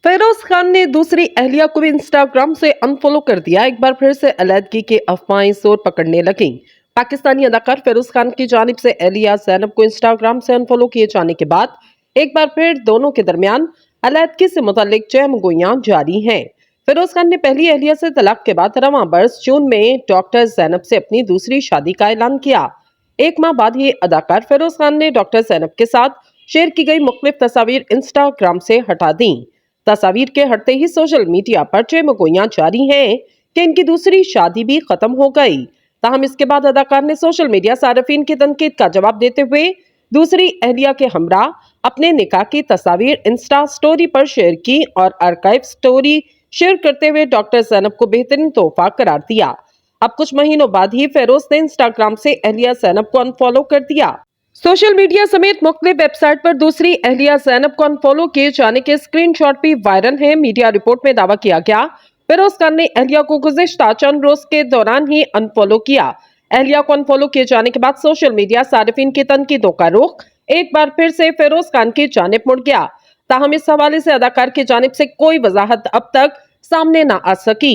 फेरोज खान ने दूसरी अहलिया को भी इंस्टाग्राम से अनफॉलो कर दिया। एक बार फिर से अलैदगी की अफवाहें जोर पकड़ने लगी। पाकिस्तानी अदाकार फेरोज खान की जानिब से अहलिया ज़ैनब को इंस्टाग्राम से अनफॉलो किए जाने के बाद एक बार फिर दोनों के दरमियान अलैदगी से मुतालिक जहमगोइयां जारी हैं। फेरोज खान ने पहली अहलिया से तलाक के बाद रवां बरस जून में डॉक्टर ज़ैनब से अपनी दूसरी शादी का ऐलान किया। एक माह बाद ही अदाकार फेरोज खान ने डॉक्टर ज़ैनब के साथ शेयर की गई मुख्तलिफ तस्वीर इंस्टाग्राम से हटा दी। तस्वीर के हटते ही सोशल मीडिया पर चहमगोइयां जारी हैं कि इनकी दूसरी शादी भी खत्म हो गई। ताहम इसके बाद अदाकार ने सोशल मीडिया सार्फिन की तनकीद का जवाब देते हुए दूसरी अहलिया के हमरा अपने निकाह की तस्वीर इंस्टा स्टोरी पर शेयर की और आर्काइव स्टोरी शेयर करते हुए डॉक्टर ज़ैनब को बेहतरीन तोहफा करार दिया। अब कुछ महीनों बाद ही फेरोज ने इंस्टाग्राम से अहलिया ज़ैनब को अनफॉलो कर दिया। सोशल मीडिया समेत मुख्तलिफ वेबसाइट पर दूसरी अहलिया ज़ैनब को अनफॉलो किए जाने के स्क्रीनशॉट भी वायरल हैं। मीडिया रिपोर्ट में दावा किया गया फेरोज खान ने अहलिया को गुज़िश्ता चंद रोज के दौरान ही अनफॉलो किया। अहलिया को अनफॉलो किए जाने के बाद सोशल मीडिया सार्फिन की तनकीदों का रुख एक बार फिर से फेरोज खान की जानिब मुड़ गया। ताहम इस हवाले से अदाकार की जानिब से कोई वजाहत अब तक सामने न आ सकी।